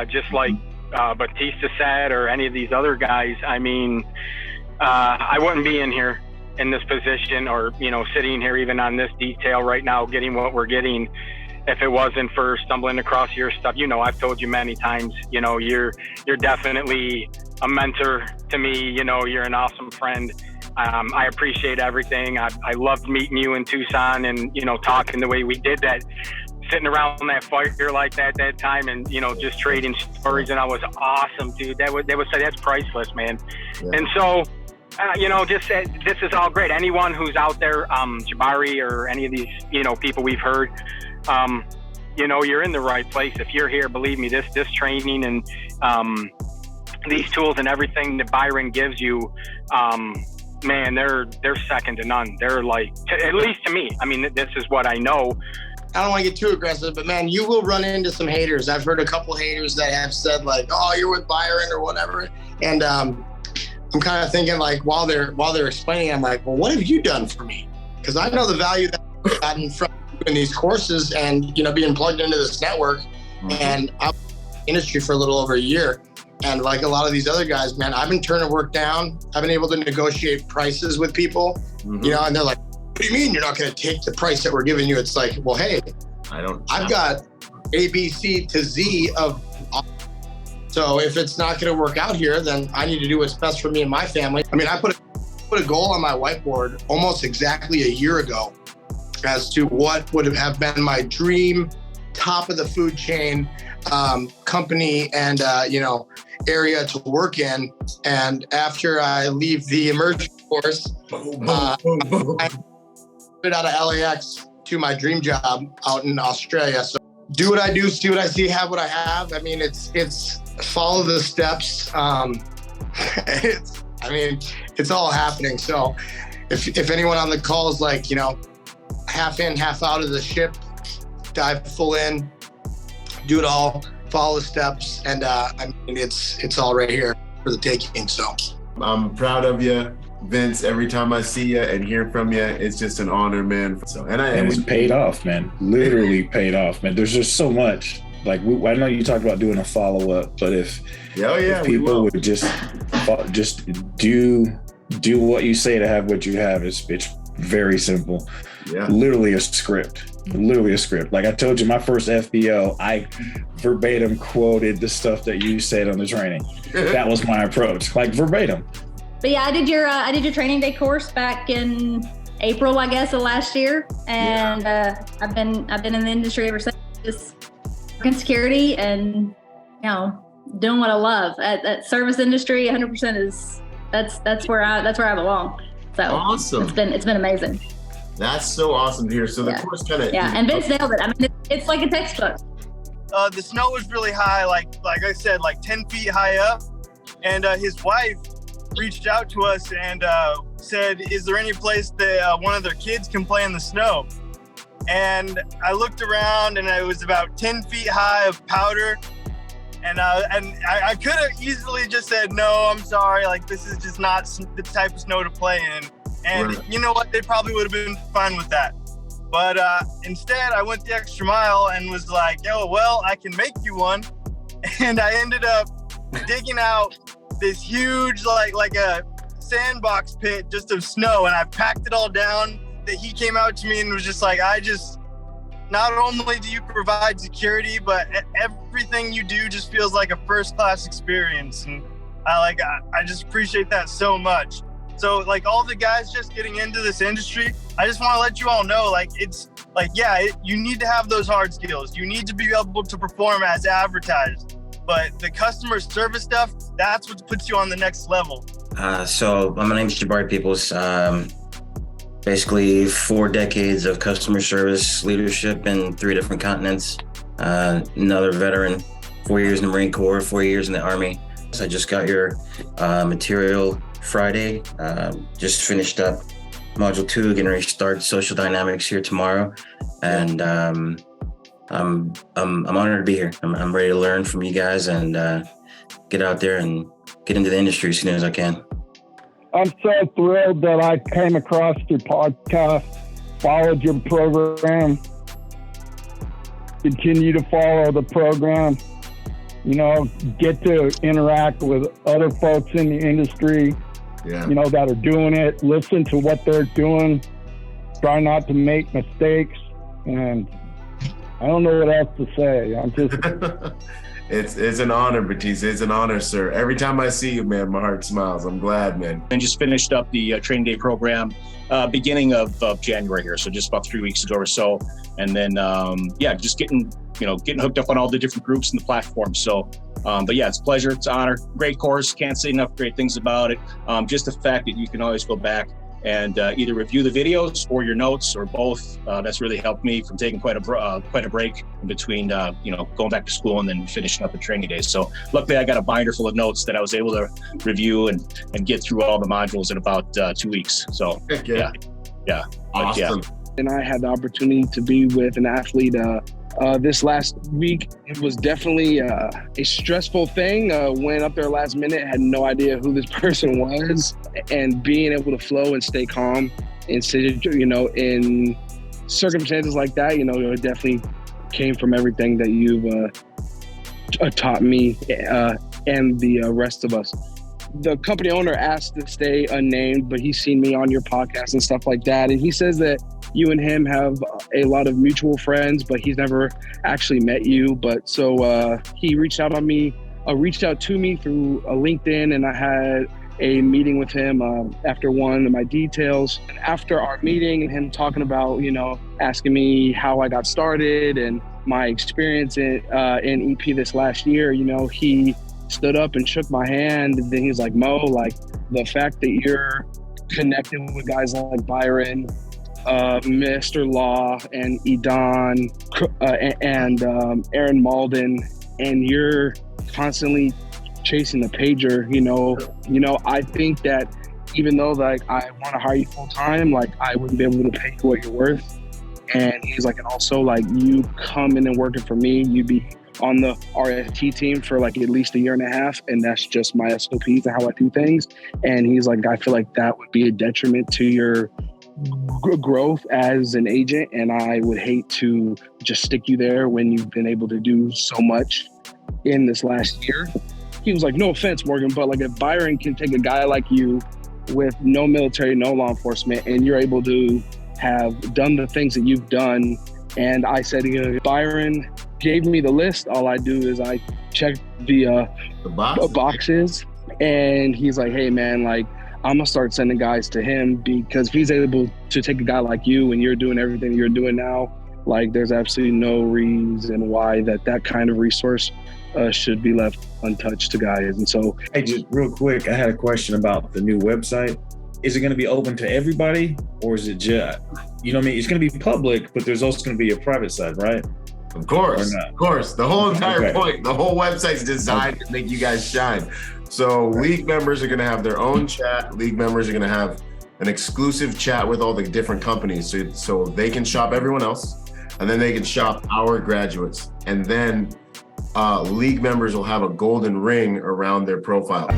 just like Batista said, or any of these other guys. I mean, I wouldn't be in here in this position, or sitting here even on this detail right now, getting what we're getting, if it wasn't for stumbling across your stuff. I've told you many times, you're definitely a mentor to me. You're an awesome friend. I appreciate everything. I loved meeting you in Tucson, and talking the way we did that, sitting around that fire like that time, and just trading stories, and that was awesome, dude. That's priceless, man. Yeah. And so this is all great. Anyone who's out there, Jabari or any of these people we've heard, you're in the right place. If you're here, believe me, this training and these tools and everything that Byron gives you, man, they're second to none. They're like, at least to me, I mean, this is what I know. I don't want to get too aggressive, but man, you will run into some haters. I've heard a couple haters that have said like, "Oh, you're with Byron" or whatever. And I'm kind of thinking like, while they're explaining, I'm like, well, what have you done for me? Because I know the value that I've gotten from doing these courses and being plugged into this network. Mm-hmm. And I'm in the industry for a little over a year. And like a lot of these other guys, man, I've been turning work down. I've been able to negotiate prices with people, and they're like, "What do you mean you're not going to take the price that we're giving you?" It's like, well, hey, I've got A, B, C to Z of, so if it's not going to work out here, then I need to do what's best for me and my family. I mean, I put a goal on my whiteboard almost exactly a year ago as to what would have been my dream top of the food chain company and area to work in. And after I leave the immersion course, I moved out of LAX to my dream job out in Australia. So do what I do, see what I see, have what I have. I mean, it's follow the steps. It's all happening. So if anyone on the call is like, half in, half out of the ship, dive full in, do it all, follow the steps, and it's all right here for the taking. So I'm proud of you, Vince. Every time I see you and hear from you, it's just an honor, man. So and it's paid off, man. Literally paid off, man. There's just so much. Like I know you talked about doing a follow up, but if people would just do what you say to have what you have, it's very simple. Yeah. Literally a script. Like I told you, my first FBO, I verbatim quoted the stuff that you said on the training. That was my approach, like verbatim. But yeah, I did your training day course back in April, I guess, of last year, and I've been in the industry ever since, just working security and doing what I love. That service industry, 100% is that's where I belong. So awesome. It's been amazing. That's so awesome to hear. So the course kind of and Vince nailed it. I mean, it's like a textbook. The snow was really high, like I said, like 10 feet high up, and his wife reached out to us and said, "Is there any place that one of their kids can play in the snow?" And I looked around, and it was about 10 feet high of powder, and I could have easily just said, "No, I'm sorry. Like this is just not the type of snow to play in." And you know what? They probably would have been fine with that. But instead, I went the extra mile and was like, "Oh, well, I can make you one." And I ended up digging out this huge, like a sandbox pit just of snow, and I packed it all down. That he came out to me and was just like, not only do you provide security, but everything you do just feels like a first-class experience. And I just appreciate that so much. So like all the guys just getting into this industry, I just want to let you all know, you need to have those hard skills. You need to be able to perform as advertised. But the customer service stuff, that's what puts you on the next level. So my name's Jabari Peoples. Basically 4 decades of customer service leadership in 3 different continents. Another veteran, 4 years in the Marine Corps, 4 years in the Army. So I just got your material Friday. Just finished up module 2, getting ready to start social dynamics here tomorrow. And I'm honored to be here. I'm ready to learn from you guys and get out there and get into the industry as soon as I can. I'm so thrilled that I came across your podcast, followed your program, continue to follow the program. get to interact with other folks in the industry, that are doing it, listen to what they're doing, try not to make mistakes. And I don't know what else to say. I'm just... It's an honor, Batista. It's an honor, sir. Every time I see you, man, my heart smiles. I'm glad, man. And just finished up the training day program beginning of January here. So just about 3 weeks ago or so. And then, just getting hooked up on all the different groups and the platforms. So, but yeah, it's a pleasure. It's an honor. Great course. Can't say enough great things about it. Just the fact that you can always go back and either review the videos or your notes or both. That's really helped me from taking quite a break in between, going back to school and then finishing up the training days. So luckily I got a binder full of notes that I was able to review and get through all the modules in about 2 weeks. So yeah. Awesome. And I had the opportunity to be with an athlete this last week. It was definitely a stressful thing. Went up there last minute, had no idea who this person was, and being able to flow and stay calm in circumstances like that, it definitely came from everything that you've taught me and the rest of us. The company owner asked to stay unnamed, but he's seen me on your podcast and stuff like that. And he says that you and him have a lot of mutual friends, but he's never actually met you. But so he reached out to me through LinkedIn, and I had a meeting with him after one of my details. And after our meeting and him talking about, asking me how I got started and my experience in EP this last year, he stood up and shook my hand. And then he's like, Mo, like the fact that you're connected with guys like Byron, Mr. Law and Edon and Aaron Malden, and you're constantly chasing the pager, I think that even though like I want to hire you full time, like I wouldn't be able to pay you what you're worth. And he's like, and also like you coming and working for me, you'd be on the RFT team for like at least 1.5 years, and that's just my SOPs and how I do things. And he's like, I feel like that would be a detriment to your growth as an agent, and I would hate to just stick you there when you've been able to do so much in this last year. He was like, no offense, Morgan, but like if Byron can take a guy like you with no military, no law enforcement, and you're able to have done the things that you've done. And I said, Byron gave me the list. All I do is I check the boxes. And he's like, hey man, like I'm gonna start sending guys to him, because if he's able to take a guy like you and you're doing everything you're doing now, like there's absolutely no reason why that kind of resource should be left untouched to guys. And so, hey, just real quick, I had a question about the new website. Is it going to be open to everybody, or is it just, it's going to be public, but there's also going to be a private side, right? Of course. The whole entire point, the whole website's designed to make you guys shine. So league members are going to have their own chat. League members are going to have an exclusive chat with all the different companies, so they can shop everyone else, and then they can shop our graduates. And then league members will have a golden ring around their profile.